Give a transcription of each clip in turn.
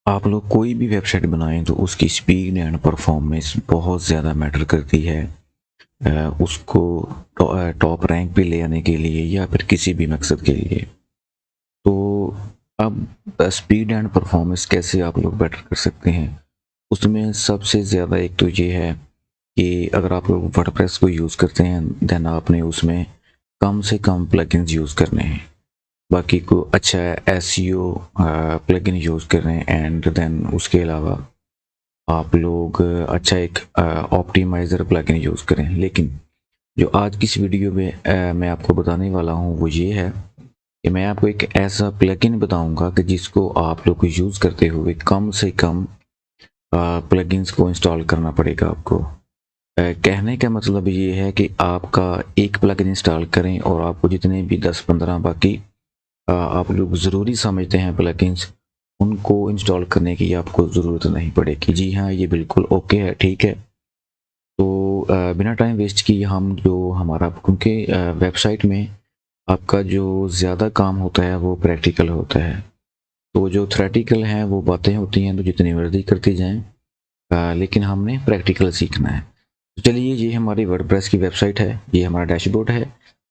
आप लोग कोई भी वेबसाइट बनाएं तो उसकी स्पीड एंड परफॉर्मेंस बहुत ज़्यादा मैटर करती है। उसको टॉप रैंक पे ले आने के लिए या फिर किसी भी मकसद के लिए। तो अब स्पीड एंड परफॉर्मेंस कैसे आप लोग बेटर कर सकते हैं, उसमें सबसे ज़्यादा एक तो ये है कि अगर आप लोग वर्डप्रेस को यूज़ करते हैं देन आपने उसमें कम से कम प्लगइन्स यूज़ करने हैं। बाकी को अच्छा एसईओ प्लगइन यूज़ कर रहे हैं एंड देन उसके अलावा आप लोग अच्छा एक ऑप्टिमाइज़र प्लगइन यूज़ करें। लेकिन जो आज की इस वीडियो में मैं आपको बताने वाला हूँ वो ये है कि मैं आपको एक ऐसा प्लगइन बताऊंगा कि जिसको आप लोग को यूज़ करते हुए कम से कम प्लगइन्स को इंस्टॉल करना पड़ेगा आपको। कहने का मतलब ये है कि आपका एक प्लगइन इंस्टॉल करें और आपको जितने भी 10-15 बाकी आप लोग ज़रूरी समझते हैं प्लगइन्स, उनको इंस्टॉल करने की आपको ज़रूरत नहीं पड़ेगी। जी हाँ, ये बिल्कुल ओके है, ठीक है। तो बिना टाइम वेस्ट किए हम जो हमारा क्योंकि वेबसाइट में आपका जो ज़्यादा काम होता है वो प्रैक्टिकल होता है। तो जो थ्योरेटिकल हैं वो बातें होती हैं तो जितनी मर्ज़ी करती जाएँ, लेकिन हमने प्रैक्टिकल सीखना है। तो चलिए, ये हमारी वर्डप्रेस की वेबसाइट है, ये हमारा डैशबोर्ड है।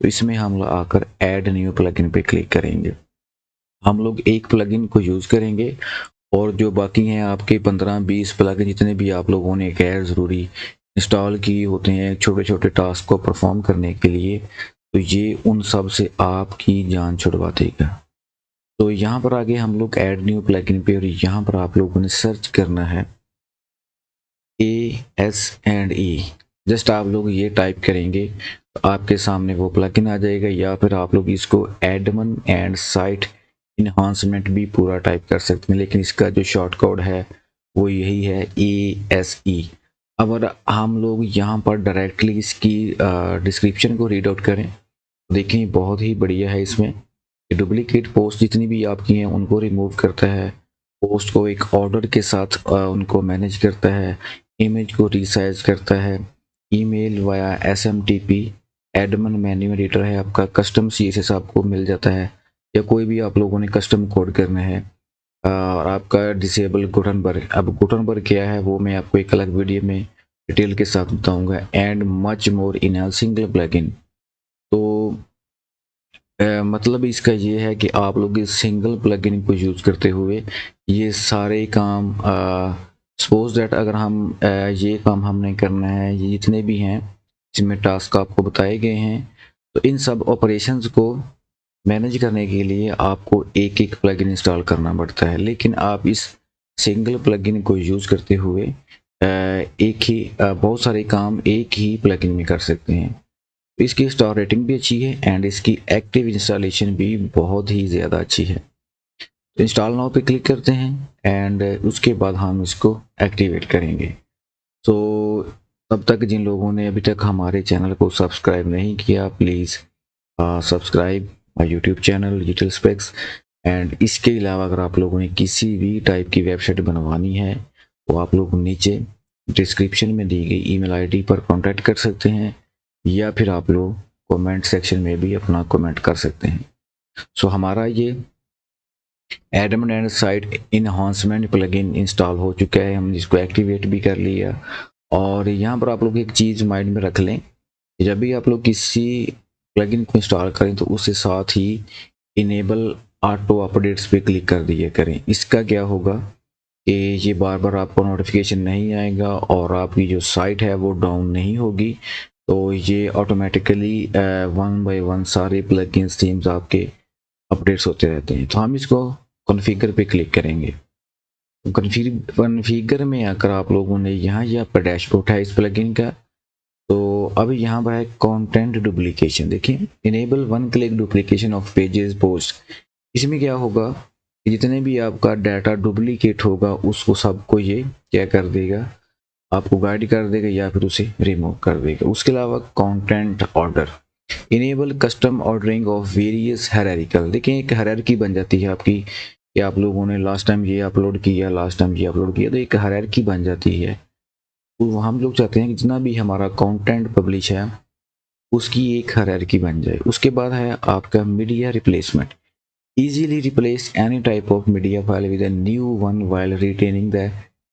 तो इसमें हम आकर ऐड न्यू प्लगइन पे क्लिक करेंगे। हम लोग एक प्लगइन को यूज़ करेंगे और जो बाकी हैं आपके 15-20 प्लगइन जितने भी आप लोगों ने गैर ज़रूरी इंस्टॉल किए होते हैं छोटे-छोटे टास्क को परफॉर्म करने के लिए, तो ये उन सब से आपकी जान छुड़वा देगा। तो यहाँ पर आगे हम लोग ऐड न्यू प्लगइन पे और यहाँ पर आप लोगों ने सर्च करना है AS&E। जस्ट आप लोग ये टाइप करेंगे तो आपके सामने वो प्लगइन आ जाएगा, या फिर आप लोग इसको एडमन एंड साइट इन्हांसमेंट भी पूरा टाइप कर सकते हैं, लेकिन इसका जो शॉर्ट कोड है वो यही है ASE। अब अगर हम लोग यहाँ पर डायरेक्टली इसकी डिस्क्रिप्शन को रीड आउट करें तो देखें बहुत ही बढ़िया है। इसमें डुप्लीकेट पोस्ट जितनी भी आपकी हैं उनको रिमूव करता है, पोस्ट को एक ऑर्डर के साथ उनको मैनेज करता है, इमेज को रीसाइज करता है, email via SMTP, admin menu editor है आपका, कस्टम सीएसएस आपको मिल जाता है या कोई भी आप लोगों ने कस्टम कोड करना है, और आपका डिसेबल गुटनबर्ग। अब गुटनबर्ग क्या है वो मैं आपको एक अलग वीडियो में डिटेल के साथ बताऊंगा, and much more in a single plugin. तो मतलब इसका ये है कि आप लोग इस सिंगल प्लगइन को यूज़ करते हुए ये सारे काम, सपोज दैट अगर हम ये काम हमने करना है, ये जितने भी हैं जिनमें टास्क आपको बताए गए हैं, तो इन सब ऑपरेशंस को मैनेज करने के लिए आपको एक एक प्लगइन इंस्टॉल करना पड़ता है। लेकिन आप इस सिंगल प्लगइन को यूज़ करते हुए एक ही बहुत सारे काम एक ही प्लगइन में कर सकते हैं। इसकी स्टार रेटिंग भी अच्छी है एंड इसकी एक्टिव इंस्टॉलेशन भी बहुत ही ज़्यादा अच्छी है। तो इंस्टॉल नाउ पे क्लिक करते हैं एंड उसके बाद हम इसको एक्टिवेट करेंगे। तो तब तक जिन लोगों ने अभी तक हमारे चैनल को सब्सक्राइब नहीं किया, please subscribe my YouTube channel digital specs. And इसके अलावा अगर आप लोगों ने किसी भी टाइप की वेबसाइट बनवानी है तो आप लोग नीचे डिस्क्रिप्शन में दी गई ईमेल आईडी पर कांटेक्ट कर सकते हैं, या फिर आप लोग कमेंट सेक्शन में भी अपना कमेंट कर सकते हैं। सो हमारा ये admin and site enhancement plugin install हो चुका है, हमने इसको एक्टिवेट भी कर लिया। और यहाँ पर आप लोग एक चीज़ माइंड में रख लें, जब भी आप लोग किसी प्लगइन को इंस्टॉल करें तो उसके साथ ही इनेबल ऑटो अपडेट्स पे क्लिक कर दिया करें। इसका क्या होगा कि ये बार बार आपको नोटिफिकेशन नहीं आएगा और आपकी जो साइट है वो डाउन नहीं होगी। तो ये ऑटोमेटिकली वन बाय वन सारे प्लगइन्स थीम्स आपके अपडेट्स होते रहते हैं। तो हम इसको कॉन्फ़िगर पे क्लिक करेंगे। कॉन्फ़िगर में आकर आप लोगों ने यहाँ ये आपका डैशबोर्ड है इस प्लगइन का। तो अभी यहाँ पर है कंटेंट डुप्लीकेशन, देखिए enable one click duplication of pages post. इसमें क्या होगा कि जितने भी आपका डाटा डुप्लीकेट होगा उसको सबको ये क्या कर देगा, आपको गाइड कर देगा या फिर उसे रिमूव कर देगा। उसके अलावा content order, enable custom ordering of various hierarchical. देखिए एक हायरार्की बन जाती है आपकी कि आप लोगों ने लास्ट टाइम ये अपलोड किया, लास्ट टाइम ये अपलोड किया, तो एक हायरार्की बन जाती है। तो हम लोग चाहते हैं कि जितना भी हमारा कंटेंट पब्लिश है उसकी एक हायरार्की बन जाए। उसके बाद है आपका media replacement. easily replace any type of media file with a new one while retaining the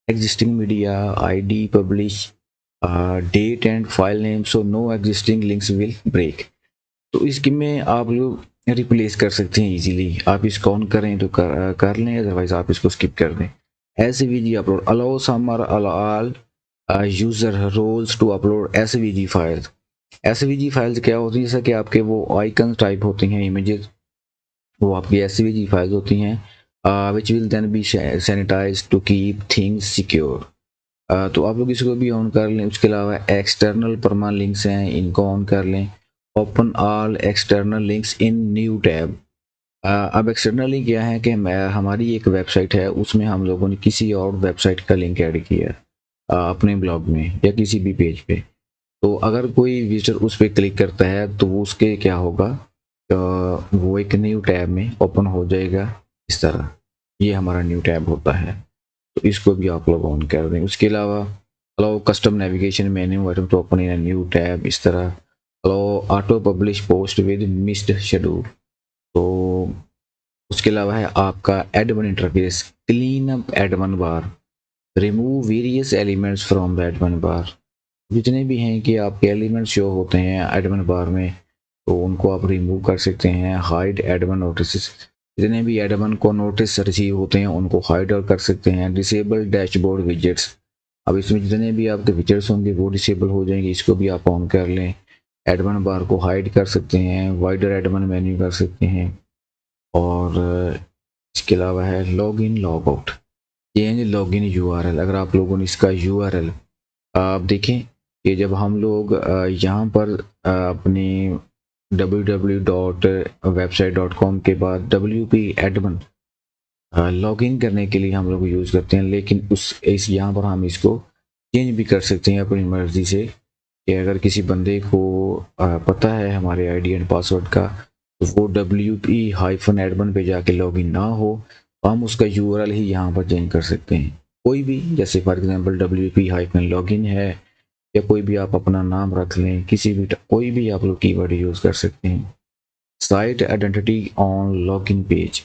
existing media id, publish date and file name, so no existing links will break। तो इसके में आप लोग रिप्लेस कर सकते हैं easily. आप इसको ऑन करें तो कर लें, अदरवाइज आप इसको स्किप कर दें। SVG अपलोड अलाउ सम और all user roles to upload SVG files. SVG files क्या होती है, जैसा कि आपके वो आइकन टाइप होती हैं इमेजेस, वो आपकी SVG फाइल्स होती हैं which will then be sanitize to keep things secure. तो आप लोग इसको भी ऑन कर लें। उसके अलावा एक्सटर्नल परमान लिंक्स हैं, इनको ऑन कर लें। Open all external links in new tab. अब एक्सटर्नली क्या है कि हमारी एक वेबसाइट है, उसमें हम लोगों ने किसी और वेबसाइट का लिंक ऐड किया है अपने ब्लॉग में या किसी भी पेज पे। तो अगर कोई विजिटर उस पर क्लिक करता है तो उसके क्या होगा, वो एक न्यू टैब में ओपन हो जाएगा इस तरह। ये हमारा न्यू टैब होता है, तो इसको भी आप लोग ऑन कर दें। उसके अलावा allow custom navigation menu item to open in a new tab, इस तरह। Allow auto publish post with missed schedule. तो उसके अलावा है आपका admin interface, clean up admin bar, remove various elements from the admin bar. जितने भी हैं कि आपके एलिमेंट्स शो होते हैं एडमिन बार में, तो उनको आप रिमूव कर सकते हैं। हाइड एडमिन नोटिस, जितने भी एडमिन को नोटिस रिसीव होते हैं उनको हाइड कर सकते हैं। डिसेबल डैशबोर्ड विजेट्स, अब इसमें जितने भी आपके विजेट्स होंगे वो डिसेबल हो जाएंगे, इसको भी आप ऑन कर लें। एडमिन बार को हाइड कर सकते हैं, वाइडर एडमिन मेन्यू कर सकते हैं। और इसके अलावा है log in log out, change log in URL। अगर आप लोगों ने इसका URL आप देखें कि जब हम लोग यहाँ पर अपनी www.website.com के बाद WP एडमिन लॉगिन करने के लिए हम लोग यूज़ करते हैं, लेकिन इस यहाँ पर हम इसको चेंज भी कर सकते हैं अपनी मर्ज़ी से कि अगर किसी बंदे को पता है हमारे ID एंड पासवर्ड का, तो वो WP-admin पे जाके लॉगिन ना हो, तो हम उसका URL ही यहाँ पर चेंज कर सकते हैं। कोई भी, जैसे फॉर एग्जांपल WP-login है, या कोई भी आप अपना नाम रख लें, किसी भी कोई भी आप लोग कीवर्ड यूज़ कर सकते हैं। Site identity on login page,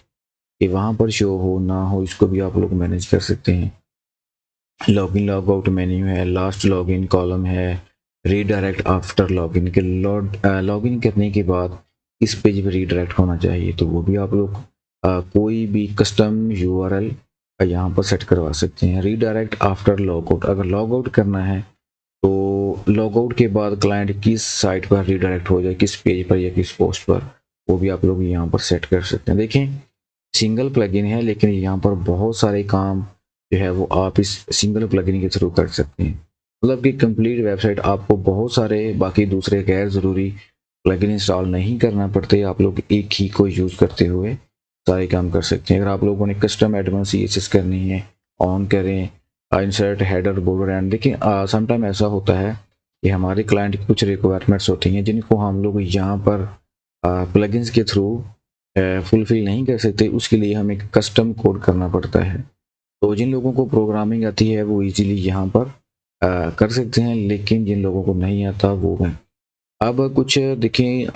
कि वहाँ पर शो हो ना हो, इसको भी आप लोग मैनेज कर सकते हैं। लॉगिन लॉग आउट मेन्यू है, लास्ट लॉगिन कॉलम है, रीडायरेक्ट आफ्टर लॉगिन के लॉगिन करने के बाद इस पेज पे रीडायरेक्ट होना चाहिए, तो वो भी आप लोग कोई भी कस्टम URL यहाँ पर सेट करवा सकते हैं। रीडायरेक्ट आफ्टर लॉग आउट, अगर लॉग आउट करना है तो लॉग आउट के बाद क्लाइंट किस साइट पर रीडायरेक्ट हो जाए, किस पेज पर या किस पोस्ट पर, वो भी आप लोग यहाँ पर सेट कर सकते हैं। देखें सिंगल प्लगइन है, लेकिन यहाँ पर बहुत सारे काम जो है वो आप इस सिंगल प्लगइन के थ्रू कर सकते हैं। मतलब कि कंप्लीट वेबसाइट आपको बहुत सारे बाकी दूसरे गैर ज़रूरी प्लगइन इंस्टॉल नहीं करना पड़ते, आप लोग एक ही को यूज़ करते हुए सारे काम कर सकते हैं। अगर आप लोगों ने कस्टम एडमिन CSS करनी है, ऑन करें, इंसर्ट हेडर बॉर्डर एंड। देखिए समटाइम ऐसा होता है कि हमारे क्लाइंट की कुछ रिक्वायरमेंट्स होती हैं जिनको हम लोग यहाँ पर प्लगइन्स के थ्रू फुलफिल नहीं कर सकते, उसके लिए हमें कस्टम कोड करना पड़ता है। तो जिन लोगों को प्रोग्रामिंग आती है वो इजीली यहाँ पर कर सकते हैं, लेकिन जिन लोगों को नहीं आता वो हैं। अब कुछ देखें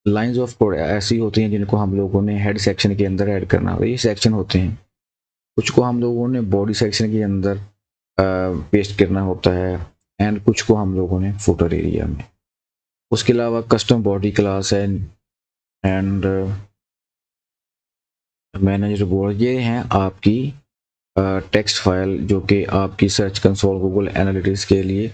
लाइंस ऑफ कोड ऐसी होती हैं जिनको हम लोगों ने हेड सेक्शन के अंदर ऐड करना होता है। ये सेक्शन होते हैं, कुछ को हम लोगों ने बॉडी सेक्शन के अंदर पेस्ट करना होता है, एंड कुछ को हम लोगों ने फुटर एरिया में। उसके अलावा कस्टम बॉडी क्लास है एंड मैनेजर बोर्ड, ये हैं आपकी टेक्स्ट फाइल जो कि आपकी सर्च कंसोल गूगल एनालिटिक्स के लिए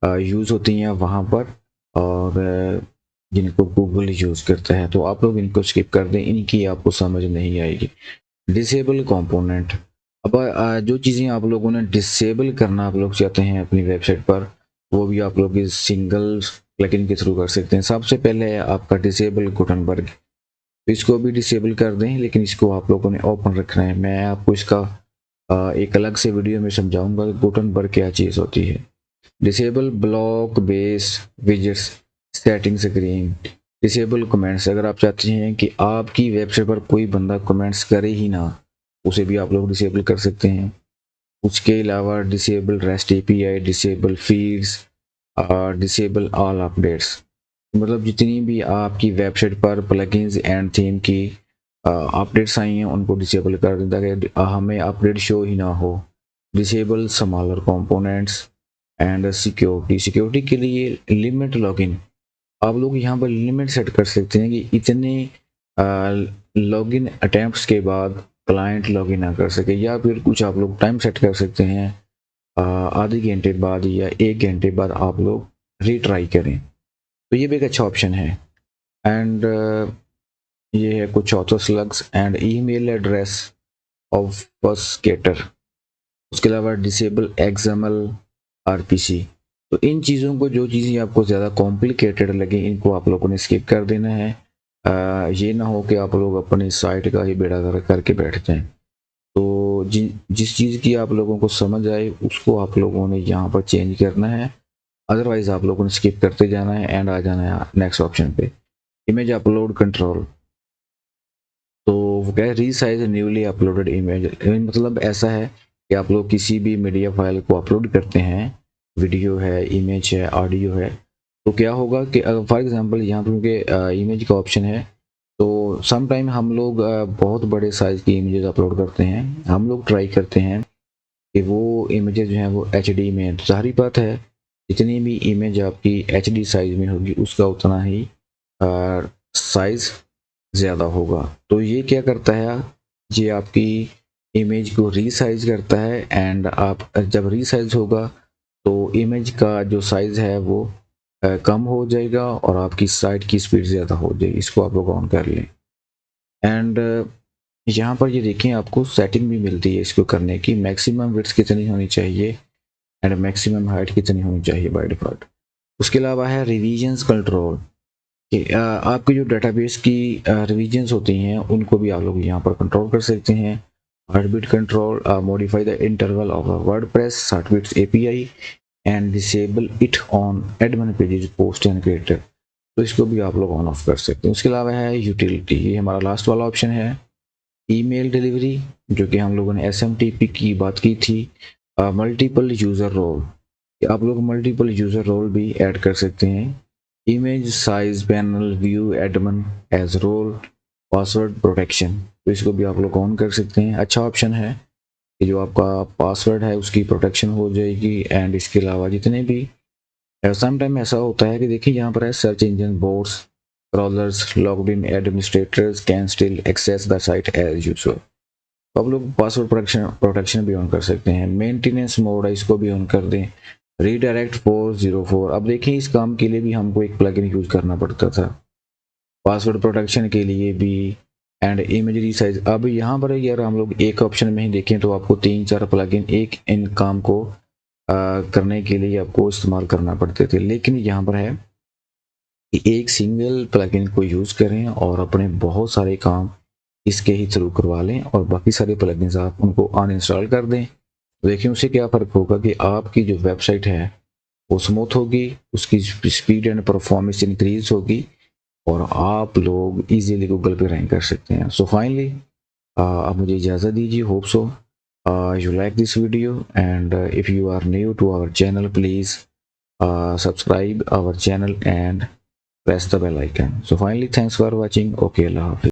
यूज़ होती हैं वहाँ पर, और जिनको गूगल यूज़ करता है। तो आप लोग इनको स्किप कर दें, इनकी आपको समझ नहीं आएगी। डिसेबल कंपोनेंट, अब जो चीज़ें आप लोगों ने डिसेबल करना आप लोग चाहते हैं अपनी वेबसाइट पर, वो भी आप लोग इस सिंगल प्लगइन के थ्रू कर सकते हैं। सबसे पहले है आपका डिसेबल गुटनबर्ग, तो इसको भी डिसेबल कर दें, लेकिन इसको आप लोगों ने ओपन रखना है। मैं आपको इसका एक अलग से वीडियो में समझाऊंगा गुटनबर्ग क्या चीज़ होती है। Disable block based widgets setting screen, disable comments, अगर आप चाहते हैं कि आपकी वेबसाइट पर कोई बंदा कमेंट्स करे ही ना, उसे भी आप लोग डिसेबल कर सकते हैं। उसके अलावा disable rest API, disable feeds, disable all updates, मतलब जितनी भी आपकी वेबसाइट पर प्लगइन्स एंड थीम की अपडेट्स आई हैं उनको डिसेबल कर दें ताकि हमें अपडेट शो ही ना हो। Disable smaller components and security के लिए लिमिट लॉगिन, आप लोग यहाँ पर लिमिट सेट कर सकते हैं कि इतने लॉगिन अटैम्प्ट्स के बाद क्लाइंट लॉगिन ना कर सके, या फिर कुछ आप लोग टाइम सेट कर सकते हैं, आधे घंटे बाद या 1 घंटे बाद आप लोग रीट्राई करें, तो ये भी एक अच्छा ऑप्शन है। एंड ये है कुछ author slugs and email address obfuscator, उसके अलावा डिसेबल एक्सएमएल आरपीसी। तो इन चीज़ों को, जो चीज़ें आपको ज़्यादा कॉम्प्लिकेटेड लगे, इनको आप लोगों ने स्किप कर देना है। ये ना हो कि आप लोग अपनी साइट का ही बेड़ा गर्क करके बैठ जाएं। तो जिस चीज़ की आप लोगों को समझ आए उसको आप लोगों ने यहाँ पर चेंज करना है, अदरवाइज आप लोगों ने स्किप करते जाना है एंड आ जाना है नेक्स्ट ऑप्शन पे, इमेज अपलोड कंट्रोल। तो वो क्या है, रीसाइज न्यूली अपलोडेड इमेज, मतलब ऐसा है कि आप लोग किसी भी मीडिया फाइल को अपलोड करते हैं, वीडियो है, इमेज है, ऑडियो है, तो क्या होगा कि फॉर एग्जांपल यहाँ पर क्योंकि इमेज का ऑप्शन है, तो सम टाइम हम लोग बहुत बड़े साइज़ की इमेजेस अपलोड करते हैं, हम लोग ट्राई करते हैं कि वो इमेजेस जो हैं वो एचडी में, तो ज़ाहिर बात है जितनी भी इमेज आपकी एचडी साइज़ में होगी उसका उतना ही साइज़ ज़्यादा होगा। तो ये क्या करता है, ये आपकी इमेज को रीसाइज करता है, एंड आप जब रीसाइज होगा तो इमेज का जो साइज़ है वो कम हो जाएगा और आपकी साइट की स्पीड ज़्यादा हो जाएगी। इसको आप लोग ऑन कर लें। एंड यहाँ पर ये देखें, आपको सेटिंग भी मिलती है इसको करने की, मैक्सिमम विड्थ कितनी होनी चाहिए एंड मैक्सिमम हाइट कितनी होनी चाहिए बाय डिफ़ॉल्ट। उसके अलावा है रिवीजन्स कंट्रोल, कि आपके जो डेटाबेस की रिवीजन्स होती हैं उनको भी आप लोग यहाँ पर कंट्रोल कर सकते हैं। Heartbeat control, modify the interval of WordPress heartbeats API and disable it on admin pages post and creator, तो इसको भी आप लोग ऑन ऑफ कर सकते हैं। उसके अलावा है यूटिलिटी, ये हमारा लास्ट वाला ऑप्शन है। ईमेल डिलीवरी, जो कि हम लोगों ने एसएमटीपी की बात की थी। मल्टीपल यूज़र रोल, आप लोग मल्टीपल यूज़र रोल भी ऐड कर सकते हैं। Image size panel view admin as role, password protection, तो इसको भी आप लोग ऑन कर सकते हैं। अच्छा ऑप्शन है कि जो आपका पासवर्ड है उसकी प्रोटेक्शन हो जाएगी। एंड इसके अलावा जितने भी सम टाइम ऐसा होता है कि देखिए यहाँ पर है search engine boards browsers logged in administrators can still access the site as usual, तो आप लोग पासवर्ड प्रोटेक्शन भी ऑन कर सकते हैं। मेंटेनेंस मोड है, इसको भी ऑन कर दें। रीडायरेक्ट 404, अब देखिए इस काम के लिए भी हमको एक प्लगइन यूज करना पड़ता था, पासवर्ड प्रोटेक्शन के लिए भी एंड इमेज रीसाइज। अब यहाँ पर यार हम लोग एक ऑप्शन में ही देखें तो आपको 3-4 प्लगइन एक इन काम को करने के लिए आपको इस्तेमाल करना पड़ते थे, लेकिन यहाँ पर है कि एक सिंगल प्लगइन को यूज़ करें और अपने बहुत सारे काम इसके ही थ्रू करवा लें और बाकी सारे प्लगइन्स आप उनको अनइंस्टॉल कर दें। देखिए उससे क्या फ़र्क होगा कि आपकी जो वेबसाइट है वो स्मूथ होगी, उसकी स्पीड एंड परफॉर्मेंस इंक्रीज होगी और आप लोग इजीली गूगल पे रैंक कर सकते हैं। सो फाइनली आप मुझे इजाज़त दीजिए। Hope so you like this video, and if you are new to our channel, please subscribe our channel and press the bell icon. So finally, thanks for watching. Okay, Allah Hafiz.